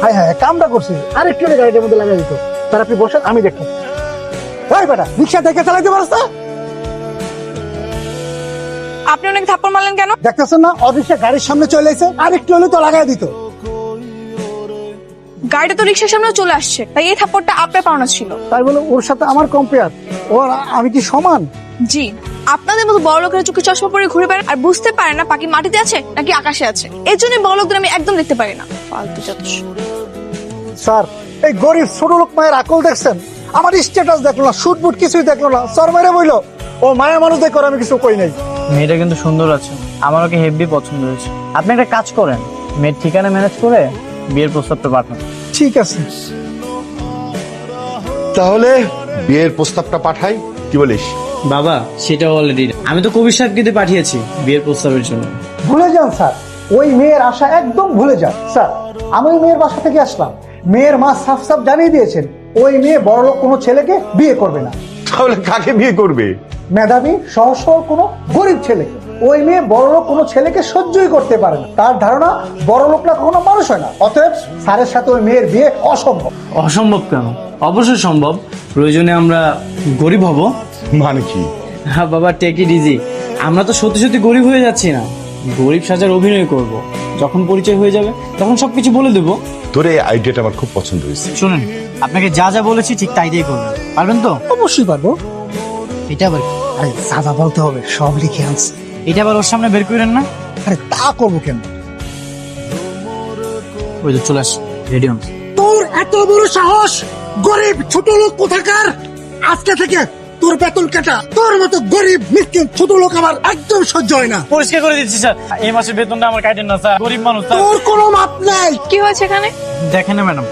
হ্যাঁ হ্যাঁ কামটা করছি, আরেকটু হলে গাড়িটার মধ্যে লাগাই দিত। স্যার আপনি বসেন, আমি দেখতাম। এই বেটা, রিক্সা থেকে চালাইতে পারছ না? আপনি অনেক থাপ্পড় মারলেন কেন? দেখতেছেন না অফিসে গাড়ির সামনে চলে এসে, আরেকটু হলে তো লাগাই দিত। গাড়িটা তো রিক্সার সামনে চলে আসছে, তাই এই থাপ্পড়টা আপনার পাওনা ছিল। তাই বলে ওর সাথে আমার কম্পেয়ার? ওর আমি কি সমান? জি, আপনাদের মতো বড় লোকেরা চোখে চশমা পরে ঘুরে বেড়ান আর বুঝতে পারে না পাখি মাটিতে আছে নাকি আকাশে আছে। এর জন্য বড় লোকদের আমি একদম দেখতে পারি না। ফালতু যত সব। স্যার এই গরিব ছোট লোক মায়ের আকল দেখছেন? আমার স্ট্যাটাস দেখলো না, শুট বুট কিছুই দেখলো না, সর মেরে বইলো ও মায়া মানুষ দেখো, আমি কিছু কই নাই। মেয়েটা কিন্তু সুন্দর আছে, আমার ওকে হেভি পছন্দ হয়েছে। আপনি একটা কাজ করেন, মেয়ের ঠিকানা ম্যানেজ করে বিয়ের প্রস্তাবটা পাঠান। ঠিক আছে, তাহলে বিয়ের প্রস্তাবটা পাঠাই, কি বলিস? বাবা সেটা অলরেডি আমি তো কবির সাহেবকে দিয়ে পাঠিয়েছি বিয়ের প্রস্তাবের জন্য। ভুলে যান স্যার, ওই মেয়ের আশা একদম ভুলে যান। স্যার আমি ওই মেয়ের বাসা থেকে আসলাম, মেয়ের মা সাফ সাফ জানিয়ে দিয়েছেন ওই মেয়ে বড়লোক কোনো ছেলেকে বিয়ে করবে না। তাহলে কাকে বিয়ে করবে? মেধাবী সহজ সরল কোনো গরিব ছেলেকে। ওই মেয়ে বড়লোক কোনো ছেলেকে সহ্যই করতে পারে না। তার ধারণা বড়লোকরা কখনো মানুষ হয় না, অতএব স্যারের সাথে ওই মেয়ের বিয়ে অসম্ভব। অসম্ভব কেন? অবশ্যই সম্ভব। প্রয়োজনে আমরা গরিব হব। মানে কি? হ্যাঁ বাবা, টেক ইট ইজি। আমরা তো সত্যি সত্যি গরিব হয়ে যাচ্ছি না, গরিব সাজার অভিনয় করব। যখন পরিচয় হয়ে যাবে তখন সবকিছু বলে দেবো। তোর এই আইডিয়াটা আমার খুব পছন্দ হয়েছে। শুনেন, আপনাকে যা যা বলেছি ঠিক তাই দিয়ে করবেন, পারবেন তো? অবশ্যই পারবো। এটা আবার কি? আরে সাদা বলতে হবে, সব লিখে আনছে। এটা আবার ওর সামনে বের করেন না। আরে তা করবো কেন? ওই তো চলে আস, রেডি হন। তোর এত বড় সাহস! গরিব ছোট লোক কোথাকার! আজকে থেকে তোর বেতন কাটা। তোর মতো গরিব মিসকিন ছোট লোক আমার একদম সহ্য হয় না। পরিষ্কার করে দিচ্ছি স্যার, এই মাসের বেতনটা আমার কাটেন না স্যার, গরিব মানুষ স্যার। তোর কোনো মাপ নাই। কি হয়েছে এখানে? দেখেন না ম্যাডাম,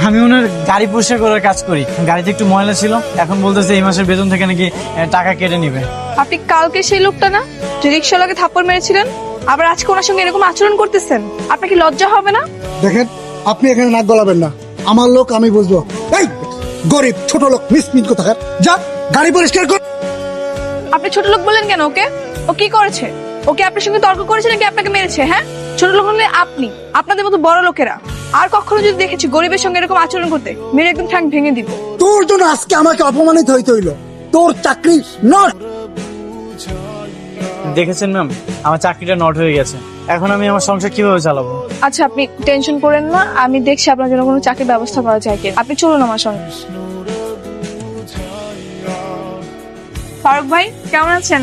আমি ওনার গাড়ি পরিষ্কার করার কাজ করি। গাড়িতে একটু ময়লা ছিল, এখন বলতেছে এই মাসের বেতন থেকে নাকি টাকা কেটে নিবে। আপনি কালকে সেই লোকটা না যে রিক্সাওয়ালাকে থাপ্পড় মেরেছিলেন, আবার আজকে ওনার সঙ্গে এরকম আচরণ করতেছেন? আপনার কি লজ্জা হবে না? দেখেন আপনি এখানে নাক গলাবেন না, আমার লোক আমি বুঝবো। এই গরিব ছোট লোক মিসকিন কোথাকার, যা গাড়ি পরিষ্কার কর। আপনি ছোট লোক বলেন কেন ওকে? ও কি করেছে? ওকে আপনার সঙ্গে তর্ক করেছে নাকি আপনাকে মেরেছে? হ্যাঁ, ছোট লোক হলে আপনি, আপনাদের মতো বড় লোকেরা। আর কখনো যদি দেখেছি গরিবের সঙ্গে এরকম আচরণ করতে, মেরে একদম ঠ্যাং ভেঙে দিব। তোর জন্য আজকে আমাকে অপমানিত হইতে হইলো। তোর চাকরি নট। দেখেছেন ম্যাম, আমার চাকরিটা নট হয়ে গেছে। এখন আমি আমার সংসার কিভাবে চালাবো? আচ্ছা আপনি টেনশন করেন না, আমি দেখছি আপনার জন্য কোনো চাকরির ব্যবস্থা করা যায় কি। আপনি চলুন আমার সঙ্গে। ফারুক ভাই কেমন আছেন?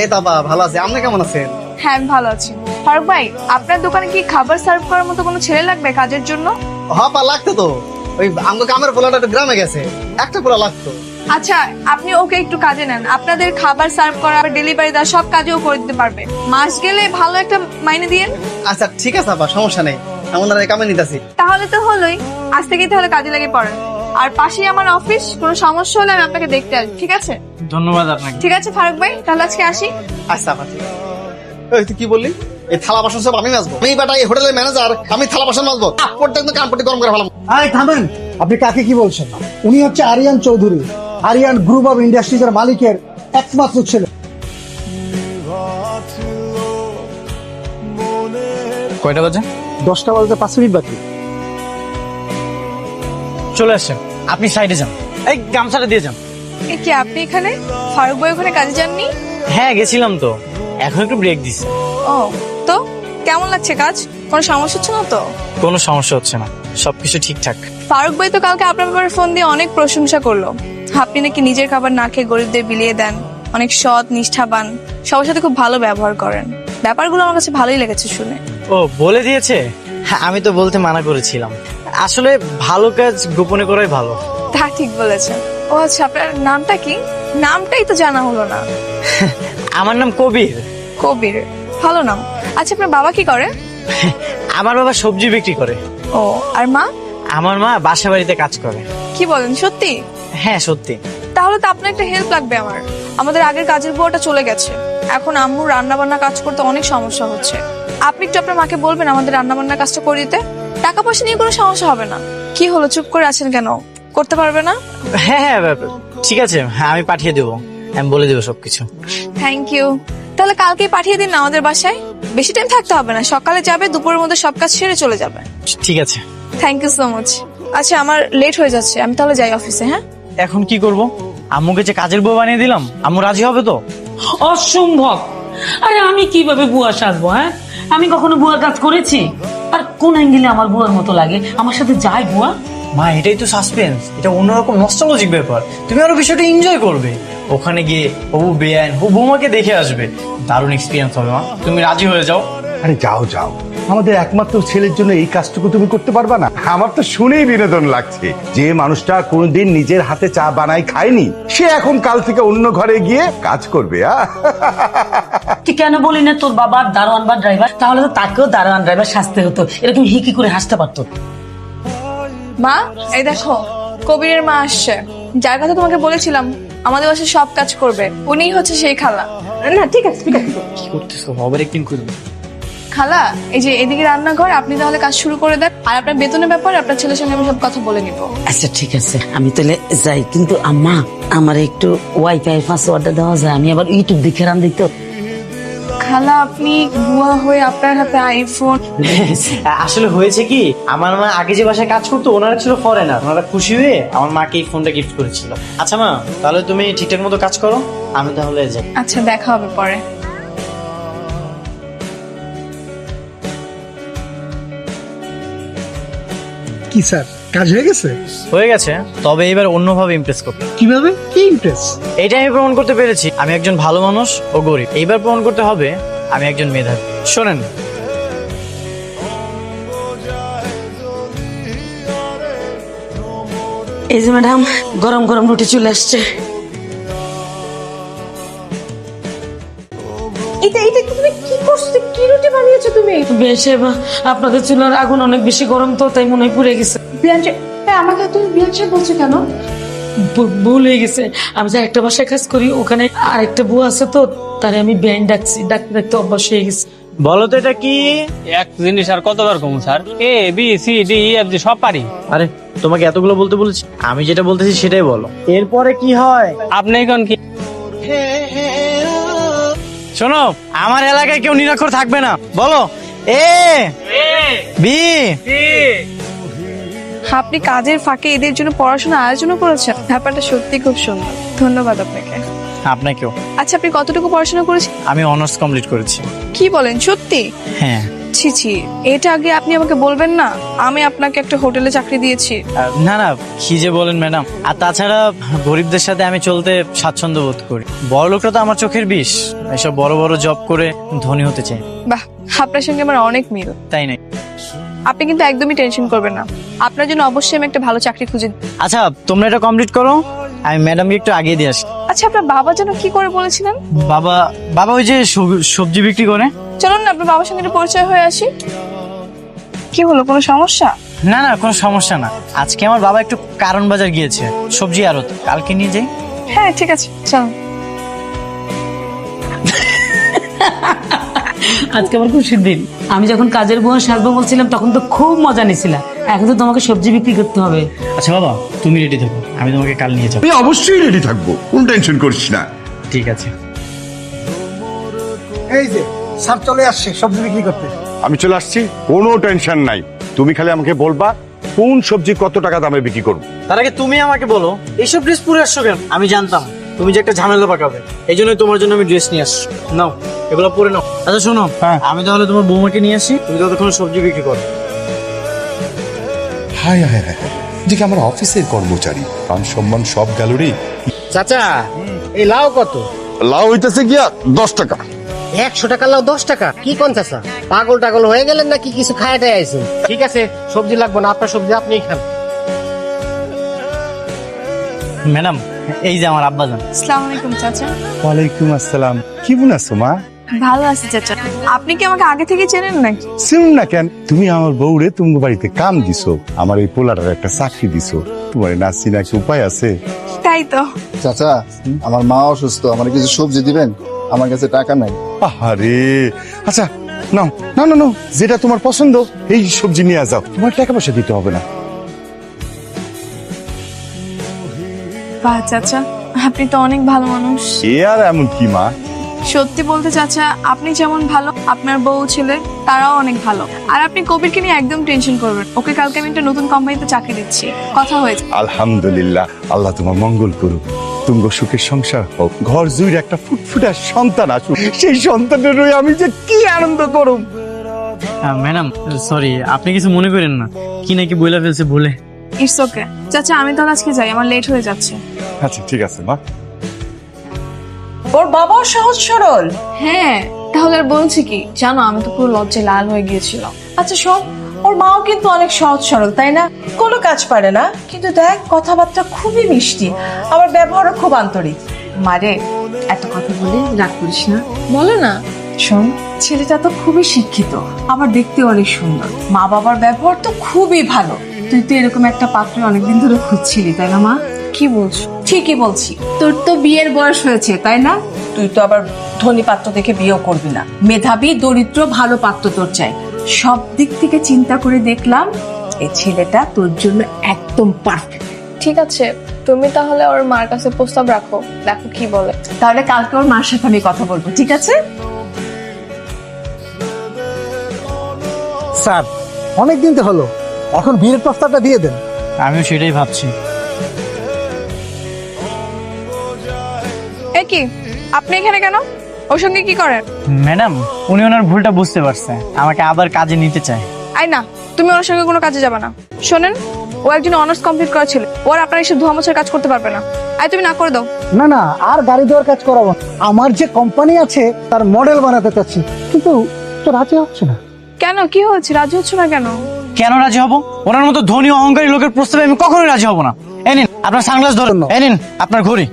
এই তো আপা ভালো আছে, আপনি কেমন আছেন? হ্যাঁ আমি ভালো আছি। ফারুক ভাই, আপনার দোকানে কি খাবার সার্ভ করার মতো কোনো ছেলে লাগবে কাজের জন্য? হপা লাগতো তো, ওই আমগো কামের পোলাটা একটু গ্রামে গেছে, একটা পোলা লাগতো। আচ্ছা আপনি ওকে একটু কাজে নেন, আপনাদের খাবার সার্ভ করা, ডেলিভারি দেওয়া সব কাজেও করে দিতে পারবে। মাস গেলে ভালো একটা মাইনে দিয়েন। আচ্ছা ঠিক আছে আপা, সমস্যা নেই, আমি ওনার কামে নিতেছি। তাহলে তো হলোই, আজ থেকেই তাহলে কাজে লেগে পড়েন। আর পাশেই আমার অফিস, কোনো সমস্যা হলে আমি আপনাকে দেখতে আসবো, ঠিক আছে? ধন্যবাদ আপনাকে। ঠিক আছে ফারুক ভাই, তাহলে আজকে আসি। আচ্ছা আপা ঠিক আছে। ওই তুই কি বললি? এই থালা বাসন সব আমি মাজবো? আমি বেটা এই হোটেলের ম্যানেজার, আমি থালা বাসন মাজবো? কাপড়টা কিন্তু কানপটি গরম করে ফেলাম। আরে থামেন, আপনি কাকে কি বলছেন? উনি হচ্ছে Aryan Chowdhury, Aryan group of industries এর মালিকের একমাত্র ছেলে। কয়টা বাজে? 10টা বাজতে 5 মিনিট বাকি। চলে আসছেন, আপনি সাইডে যান, এই গামছাটা দিয়ে যান। এ কি আপনি এখানে? ফারুক ভাই ওখানে কাজে যাননি? হ্যাঁ গেছিলাম তো, এখন একটু ব্রেক দিচ্ছে। ও, তো কেমন লাগছে কাজ? কোনো সমস্যা হচ্ছে না তো? কোনো সমস্যা হচ্ছে না, সবকিছু ঠিকঠাক। ফারুক ভাই তো কালকে আপনার ব্যাপারে ফোন দিয়ে অনেক প্রশংসা করলো। আপনি নাকি নিজের খাবার না খেয়ে গরিবদের বিলিয়ে দেন, অনেক সৎ নিষ্ঠাবান, সবার সাথে খুব ভালো ব্যবহার করেন। ব্যাপারগুলো আমার কাছে ভালোই লেগেছে শুনে। ও বলে দিয়েছে? হ্যাঁ, আমি তো বলতে মানা করেছিলাম। আসলে ভালো কাজ গোপনে করাই ভালো। তা ঠিক বলেছেন। ও আচ্ছা, আপনার নামটা কি? নামটাই তো জানা হলো না। আমার নাম কবির। কবির, ভালো নাম। আচ্ছা আপনার বাবা কি করে? আমার বাবা সবজি বিক্রি করে। ও, আর মা? আমার মা বাসা বাড়িতে কাজ করে। কি বলেন, সত্যি? হ্যাঁ সত্যি। তাহলে তো আপনার একটা হেল্প লাগবে আমার। আমাদের আগের কাজের বুয়াটা চলে গেছে, এখন আম্মুর রান্না বান্না কাজ করতে অনেক সমস্যা হচ্ছে। আপনি একটু আপনার মাকে বলবেন আমাদের রান্না বান্নার কাজটা করে দিতে। টাকা পয়সা নিয়ে কোনো সমস্যা হবে না। কি হলো, চুপ করে আছেন কেন? করতে পারবে না? হ্যাঁ হ্যাঁ ঠিক আছে, হ্যাঁ আমি পাঠিয়ে দেবো, আমি বলে দেবো সবকিছু। Thank you. তাহলে কালকেই পাঠিয়ে দিন না আমাদের বাসায়। বেশি টাইম থাকতে হবে না, সকালে যাবে, দুপুরের মধ্যে সব কাজ সেরে চলে যাবে। ঠিক আছে। Thank you so much. আচ্ছা আমার লেট হয়ে যাচ্ছে, আমি তাহলে যাই অফিসে। হ্যাঁ এখন কি করব? আম্মুকে যে কাজের বউ বানিয়ে দিলাম, আম্মু রাজি হবে তো? অসম্ভব। আরে আমি কিভাবে বুয়া সাজবো? হ্যাঁ, আমি কখনো বুয়ার কাজ করেছি? আর কোন অ্যাঙ্গেলে আমার বুয়ার মতো লাগে? আমার সাথে যায় বুয়া? মা এটাই তো সাসপেন্স, এটা অন্যরকম নস্টালজিক ব্যাপার। তুমি আরো বিষয়টা এনজয় করবে। ওখানে গিয়ে হবু বেআইন হবু বৌমাকে দেখে আসবে, দারুণ এক্সপিরিয়েন্স হবে। মা তুমি রাজি হয়ে যাও। আরে যাও যাও, আমাদের একমাত্র ছেলের জন্য এই কাজটুকু তুমি করতে পারবা না? আমার তো শুনেই বিনোদন লাগছে। যে মানুষটা কোনোদিন নিজের হাতে চা বানায় খায়নি, সে এখন কাল থেকে অন্য ঘরে গিয়ে কাজ করবে। তুই কেন বলি না তোর বাবা দারোয়ান বা ড্রাইভার? তাহলে তো তাকেও দারোয়ান ড্রাইভার সাজতে হতো, এরকম হিকি করে হাসতে পারতো। মা, এই দেখো কবিরের মা আসছে। যার কথা তোমাকে বলেছিলাম আমাদের বাসায় সব কাজ করবে, উনিই হচ্ছে সেই খালা। না ঠিক আছে ঠিক আছে। কি করতেছো? আবার একদিন করবে। খালা, এই যে এদিকে রান্নাঘর, আপনি তাহলে কাজ শুরু করে দেন। আর আপনার বেতনের ব্যাপারে আপনার ছেলের সঙ্গে আমি সব কথা বলে নিব। আচ্ছা ঠিক আছে, আমি তাহলে যাই। কিন্তু আম্মা, আমার একটু ওয়াইফাই পাসওয়ার্ডটা দেওয়া যায়? আমি আবার ইউটিউব দেখে রান দিত। খালা, আপনি বুয়া হয়ে আপনার হাতে আইফোন। আসলে হয়েছে কি, আমার মা আগে যে বাসায় কাজ করতো ওনারা ছিল ফরেনার, ওনারা খুশি হয়ে আমার মাকে এই ফোনটা গিফট করেছিল। আচ্ছা মা, তাহলে তুমি ঠিকঠাক মতো কাজ করো, আমি তাহলে যাই। আচ্ছা, দেখা হবে পরে। কি স্যার, কাজ হয়ে গেছে? হয়ে গেছে, তবে এবার অন্যভাবে ইমপ্রেস করতে। কিভাবে? কি ইমপ্রেস? এইটা আমি প্রমাণ করতে পেরেছি আমি একজন ভালো মানুষ ও গরিব। এইবার প্রমাণ করতে হবে আমি একজন মেধাবী। শোনেন, এই যে ম্যাডাম, গরম গরম রুটি চলে আসছে। বেশ, এবার আপনাদের চুলার আগুন অনেক বেশি গরম তো, তাই মনে হয় পুড়ে গেছে। আমাকে তুমি বিয়ানশা বলছো কেন? ভুল হয়ে গেছে। আমি যে একটা বাসায় কাজ করি, ওখানে আরেকটা বউ আছে তো, তারে আমি বেআইন ডাকছি। ডাকতে ডাকতে অভ্যাস হয়ে গেছে। বলো তো এটা কি? এক জিনিস আর কতবার কমু sir? A B C D E F G সব পারি। আরে তোমাকে এতগুলো বলতে বলেছি, আমি যেটা বলতেছি সেটাই বলো। এরপরে কি হয়? আপনি এখন কি শোনো, আমার এলাকায় কেউ নিরক্ষর থাকবে না। বলো এ বি। আপনি কাজের ফাঁকে এদের জন্য পড়াশোনা আয়োজনও করেছেন, ব্যাপারটা সত্যি খুব সুন্দর। ধন্যবাদ আপনাকে। আপনাকেও। আচ্ছা, আপনি কতটুকু পড়াশোনা করেছেন? আমি অনার্স কমপ্লিট করেছি। কি বলেন, সত্যি? হ্যাঁ। ছি ছি, এটা আগে আপনি আমাকে বলবেন না? আমি আপনাকে একটা হোটেলে চাকরি দিয়েছি। না না, কি যে বলেন ম্যাডাম। আর তাছাড়া গরিবদের সাথে আমি চলতে স্বাচ্ছন্দ্য বোধ করি। বড় লোকরা তো আমার চোখের বিষ। এসব বড় বড় জব করে ধনী হতে চাই। বাহ, আপনার সঙ্গে আমার অনেক মিল। তাই নাই? আপনি কিন্তু একদমই টেনশন করবেন না, আপনার জন্য অবশ্যই আমি একটা ভালো চাকরি খুঁজে দিই। আচ্ছা, তোমরা এটা কমপ্লিট করো, আমি ম্যাডামকে একটু আগিয়ে দিয়ে আসি। আচ্ছা, আপনার বাবা যেন কি করে বলেছিলেন? বাবা বাবা ওই যে সবজি বিক্রি করে। চলুন না আপনার বাবার সঙ্গে একটু পরিচয় হয়ে আসি। কি হলো, কোনো সমস্যা? না না, কোনো সমস্যা না। আজকে আমার বাবা একটু কারণ বাজার গিয়েছে, সবজি আড়ত, কালকে নিয়ে যাই। হ্যাঁ ঠিক আছে, চল। আজকে আমার খুশির দিন। আমি যখন কাজের বুয়া সাজবো বলছিলাম, তখন তো খুব মজা নিছিলাম। এখন তো তোমাকে সবজি বিক্রি করতে হবে। আচ্ছা বাবা, তুমি রেডি থাকো, আমি তোমাকে কাল নিয়ে যাবো। আমি অবশ্যই রেডি থাকবো, কোন টেনশন করিস না। ঠিক আছে। এই যে স্যার চলে আসছে সবজি বিক্রি করতে। আমি চলে আসছি, কোনো টেনশন নাই। তুমি খালি আমাকে বলবা কোন সবজি কত টাকা দামে বিক্রি করবো। তার আগে তুমি আমাকে বলো, এইসব ড্রেস পরে আসছো কেন? আমি জানতাম তুমি যে একটা ঝামেলা পাকাবে, এই জন্যই তোমার জন্য আমি ড্রেস নিয়ে আসছি। নাও, এগুলো পরে নাও। আচ্ছা শোনো, আমি তাহলে তোমার বৌমাকে নিয়ে আসি, তুমি ততক্ষণ সবজি বিক্রি করো। হায় হায় হায় হায়, যে কি আমার অফিসের কর্মচারী, মান সম্মান সব গেল রে। চাচা, এই লাউ কত? লাউ হইতেছে গিয়া 10 টাকা। 100 টাকা লাউ 10 টাকা? কি কোন চাচা, পাগল টাগল হয়ে গেলেন নাকি? কিছু খায়াটাই আইছেন? ঠিক আছে, সবজি লাগবে না, আপনার সবজি আপনিই খান। ম্যাডাম, এই যে আমার আব্বাজান। আসসালামু আলাইকুম চাচা। ওয়ালাইকুম আসসালাম। কেমন আছো মা? ভালো আছি চাচা। আপনি কি আমাকে আগে থেকে চেনেন নাকি? শুন না কেন, তুমি আমার বউরে তুমি বাড়িতে কাম দিছো, আমার এই পোলাটার একটা চাকরি দিছো, তোমার নাচি নাকি উপায় আছে? তাই তো। চাচা, আমার মা অসুস্থ, আমার কিছু সবজি দিবেন? আমার কাছে টাকা নাই। আরে আচ্ছা, নাও নাও নাও, যেটা তোমার পছন্দ এই সবজি নিয়ে যাও, তোমার টাকা পয়সা দিতে হবে না। বাহ চাচা, আপনি তো অনেক ভালো মানুষ। এ আর এমন কি মা, সত্যি বলতে চাচা, আপনি যেমন ভালো, আপনার বউ ছেলে তারাও অনেক ভালো। আর আপনি কবিরকে নিয়ে একদম টেনশন করবেন, ওকে কালকে আমি একটা নতুন কোম্পানিতে চাকরি দিচ্ছি, কথা হয়েছে। আলহামদুলিল্লাহ, আল্লাহ তোমার মঙ্গল করুক। তুঙ্গ সুখের সংসার হোক, ঘর জুড়ে একটা ফুটফুটার সন্তান আসুক। সেই সন্তানের রয়ে আমি যে কি আনন্দ করুম। ম্যাডাম সরি, আপনি কিছু মনে করেন না, কি নাকি বইলা ফেলছে বলে। ইটস ওকে চাচা, আমি তাহলে আজকে যাই, আমার লেট হয়ে যাচ্ছে। আচ্ছা ঠিক আছে মা। ওর বাবাও সহজ সরল। হ্যাঁ, তাহলে আর বলছি কি জানো, আমি তো পুরো লজ্জায় লাল হয়ে গিয়েছিলাম। আচ্ছা শোন, ওর মাও কিন্তু অনেক সহজ সরল, তাই না? কোনো কাজ পারে না, কিন্তু দেখ কথাবার্তা খুবই মিষ্টি, আবার ব্যবহারও খুব আন্তরিক। মারে, এত কথা বলে রাগ করিস না, বলো না। শোন, ছেলেটা তো খুবই শিক্ষিত, আবার দেখতে অনেক সুন্দর, মা বাবার ব্যবহার তো খুবই ভালো। তুই তো এরকম একটা পাত্র অনেকদিন ধরে খুঁজছিলি, তাই না মা? কি বলছো? ঠিকই বলছি, তোর তো বিয়ের বয়স হয়েছে, তাই না? তুই তো আবার ধনী পাত্র দেখে বিয়েও করবি না, মেধাবী দরিদ্র ভালো পাত্র তোর চাই। সব দিক থেকে চিন্তা করে দেখলাম এই ছেলেটা তোর জন্য একদম পারফেক্ট। ঠিক আছে, তুমি তাহলে ওর মার কাছে প্রস্তাব রাখো, দেখো কি বলে। তাহলে কালকে ওর মার সাথে আমি কথা বলবো, ঠিক আছে? স্যার, অনেকদিন তো হলো, এখন বিয়ের প্রস্তাবটা দিয়ে দেন। আমিও সেটাই ভাবছি। এ কি, আপনি এখানে কেন? ওর সঙ্গে কি করেন? ম্যাডাম উনি ওনার ভুলটা বুঝতে পারছে, আমাকে আবার কাজে নিতে চায়। আই না, তুমি ওর সঙ্গে কোনো কাজে যাবে না। শোনেন, ও একজন অনার্স কমপ্লিট করা ছিল, ওর আপনার এসে ধোয়া মোছার কাজ করতে পারবে না। আই তুমি না করে দাও। না না, আর গাড়ি দেওয়ার কাজ করাবো না। আমার যে কোম্পানি আছে তার মডেল বানাতে চাচ্ছি, কিন্তু তো রাজি হচ্ছে না। কেন, কি হয়েছে? রাজি হচ্ছে না কেন? কেন রাজি হব? ওনার মতো ধনী অহংকারী লোকের প্রস্তাবে আমি কখনোই রাজি হব না। এই নিন আপনার সানগ্লাস ধরুন, এই নিন আপনার ঘড়ি,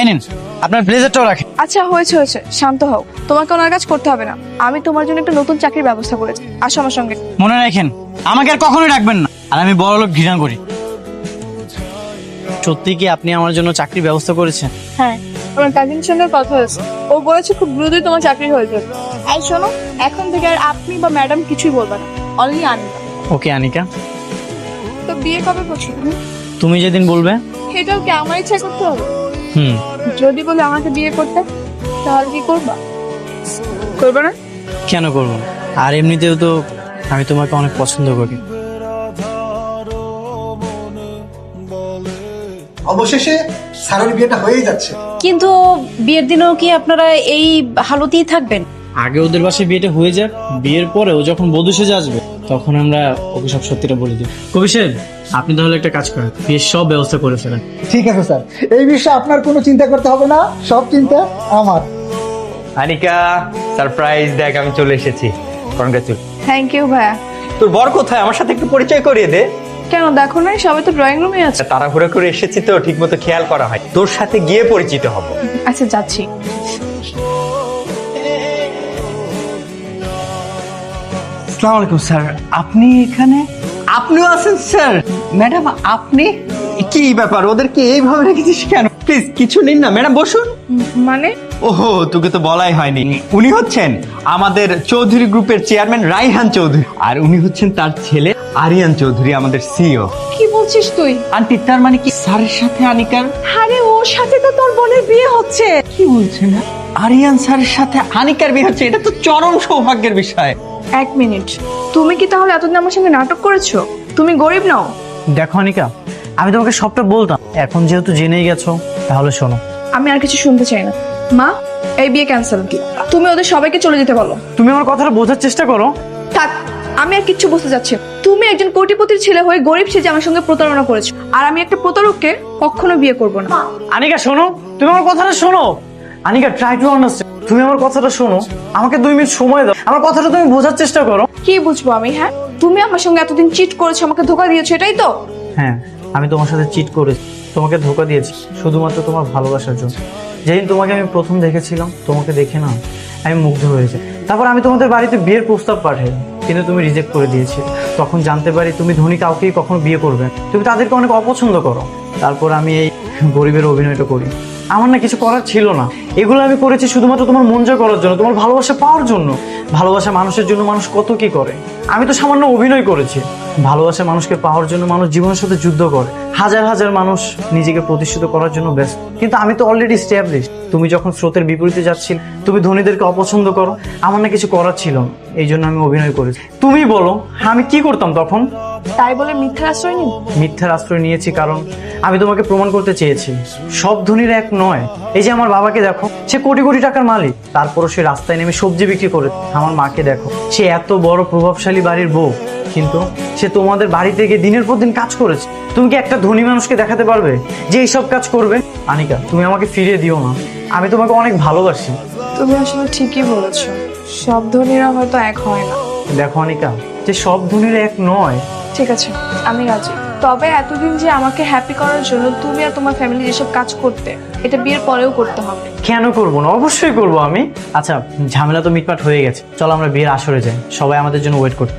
এই নিন আপনার ব্লেজারটাও রাখেন। আচ্ছা হয়েছে হয়েছে, শান্ত হও, তোমাকে ওনার কাজ করতে হবে না। আমি তোমার জন্য একটা নতুন চাকরির ব্যবস্থা করেছি, আসো আমার সঙ্গে। মনে রাখেন, আমাকে আর কখনোই রাখবেন না, আর আমি বড় লোক ঘৃণা করি। সত্যি কি আপনি আমার জন্য চাকরির ব্যবস্থা করেছেন? হ্যাঁ, আমার কাজিনের সঙ্গে কথা হয়েছে, ও বলেছে খুব দ্রুতই তোমার চাকরি হয়ে যাবে। এই শোনো, এখন থেকে আর আপনি বা ম্যাডাম কিছুই বলবে না, অনলি আনিকা। ওকে আনিকা। তো বিয়ে কবে করছো তুমি? তুমি যেদিন বলবে। এটাও কি আমার ইচ্ছা করতে হবে? হুম। যদি বলে আমাকে বিয়ে করতে, তাহলে কি করবা? করবে না? কেন করবো না? আর এমনিতেও তো আমি তোমাকে অনেক পছন্দ করি। অবশেষে স্যারের বিয়েটা হয়েই যাচ্ছে। কিন্তু বিয়ের দিনও কি আপনারা এই হালতেই থাকবেন? আগে ওদের বাসায় বিয়েটা হয়ে যাক, বিয়ের পরে ও যখন বধূ সেজে আসবে তখন আমরা ওকে সব সত্যিটা বলে দিই। কবি সাহেব, আপনি তাহলে একটা কাজ করেন, বিয়ের সব ব্যবস্থা করে ফেলেন। ঠিক আছে স্যার, এই বিষয়ে আপনার কোনো চিন্তা করতে হবে না, সব চিন্তা আমার। আনিকা, সারপ্রাইজ দেখ, আমি চলে এসেছি। কনগ্রাচুলেশন। থ্যাংক ইউ ভাইয়া। তোর বর কোথায়? আমার সাথে একটু পরিচয় করিয়ে দে। কেন, দেখো না সবাই তো ড্রয়িং রুমে আছে। তাড়াহুড়ো করে এসেছি তো, ঠিক মতো খেয়াল করা হয়। তোর সাথে গিয়ে পরিচিত হব। আচ্ছা যাচ্ছি। আসসালামু আলাইকুম স্যার, আপনি এখানে? আপনিও আছেন স্যার? ম্যাডাম আপনি? কি ব্যাপার, ওদেরকে এইভাবে রেখেছিস কেন? প্লিজ কিছু নিন না। ম্যাডাম বসুন। মানে? ওহো, তোকে তো বলাই হয়নি। উনি হচ্ছেন আমাদের চৌধুরী গ্রুপের চেয়ারম্যান রাইহান চৌধুরী, আর উনি হচ্ছেন তার ছেলে আরিয়ান চৌধুরী, আমাদের সিইও। কি বলছিস তুই? আন্টি, তার মানে কি স্যারের সাথে আনিকার? আরে ওর সাথে তো তোর বোনের বিয়ে হচ্ছে। কি বলছেন? আরিয়ান স্যারের সাথে আনিকার বিয়ে হচ্ছে? এটা তো চরম সৌভাগ্যের বিষয়। এক মিনিট, তুমি কি তাহলে এতদিন আমার সঙ্গে নাটক করেছো? তুমি গরিব নাও? দেখো আনিকা, আমি তোমাকে সবটা বলতাম, এখন যেহেতু জেনেই গেছো তাহলে শোনো। আমি আর কিছু শুনতে চাই না। মা, এই বিয়ে ক্যান্সেল। তুমি ওদের সবাইকে চলে যেতে বলো। তুমি আমার কথাটা বোঝার চেষ্টা করো। থাক, আমি আর কিচ্ছু বুঝতে যাচ্ছি না। তুমি একজন কোটিপতির ছেলে হয়ে গরিব সেজে আমার সঙ্গে প্রতারণা করেছো, আর আমি একটা প্রতারককে কখনো বিয়ে করবো না। আনিকা শোনো, তুমি আমার কথাটা শোনো। আনিকা ট্রাই টু আন্ডারস্ট্যান্ড, তুমি আমার কথাটা শোনো, আমাকে 2 মিনিট সময় দাও, আমার কথাটা তুমি বোঝার চেষ্টা করো। কি বুঝবো আমি? হ্যাঁ, তুমি আমার সঙ্গে এতদিন চিট করেছো, আমাকে ধোকা দিয়েছো, এটাই তো? হ্যাঁ, আমি তোমার সাথে চিট করেছি, তোমাকে ধোকা দিয়েছি শুধুমাত্র তোমার ভালোবাসার জন্য। যেদিন তোমাকে আমি প্রথম দেখেছিলাম, তোমাকে দেখে না আমি মুগ্ধ হয়েছি। তারপর আমি তোমাদের বাড়িতে বিয়ের প্রস্তাব পাঠাই, কিন্তু তুমি রিজেক্ট করে দিয়েছিলে। তখন জানতে পারি তুমি ধনী কাউকেই কখনো বিয়ে করবে, তুমি তাদেরকে অনেক অপছন্দ করো। তারপর আমি এই গরিবের অভিনয়টা করি। আমার না কিছু করার ছিল না, এগুলো আমি করেছি শুধুমাত্র তোমার মন জয় করার জন্য, তোমার ভালোবাসা পাওয়ার জন্য। ভালোবাসা মানুষের জন্য মানুষ কত কি করে, আমি তো সামান্য অভিনয় করেছি। ভালোবাসা মানুষকে পাওয়ার জন্য মানুষ জীবনের সাথে যুদ্ধ করে, হাজার হাজার মানুষ নিজেকে প্রতিষ্ঠিত করার জন্য ব্যস্ত, কিন্তু আমি তো অলরেডি এস্টাবলিশ। তুমি যখন স্রোতের বিপরীতে যাচ্ছিল, তুমি ধনীদেরকে অপছন্দ করো, আমার না কিছু করার ছিল না, এই জন্য আমি অভিনয় করেছি। তুমি বলো আমি কি করতাম তখন? তাই বলে মিথ্যার আশ্রয় নিন? মিথ্যার আশ্রয় নিয়েছি কারণ আমি তোমাকে প্রমাণ করতে চেয়েছি সব ধনীর এক নয়। এই যে আমার বাবাকে দেখো, সে কোটি কোটি টাকার মালিক, তারপরও সে রাস্তায় নেমে সবজি বিক্রি করে। আমার মাকে দেখো, সে এত বড় প্রভাবশালী বাড়ির বউ, কিন্তু সে তোমাদের বাড়ি থেকে দিনের পর দিন কাজ করেছে। তুমি কি একটা ধনী মানুষকে দেখাতে পারবে যে এইসব কাজ করবে? আনিকা, তুমি আমাকে ফিরিয়ে দিও না, আমি তোমাকে অনেক ভালোবাসি। তুমি আসলে ঠিকই বলেছো, সব ধনীরা হয়তো এক হয় না। দেখো আনিকা, যে সব ধনীরা এক নয়। ঠিক আছে, আমি রাজি। তবে এতদিন যে আমাকে হ্যাপি করার জন্য তুমি আর তোমার ফ্যামিলি যেসব কাজ করতে, এটা বিয়ের পরেও করতে হবে। কেন করবো না? অবশ্যই করবো আমি। আচ্ছা, ঝামেলা তো মিটমাট হয়ে গেছে, চলো আমরা বিয়ের আসরে যাই, সবাই আমাদের জন্য ওয়েট করতে।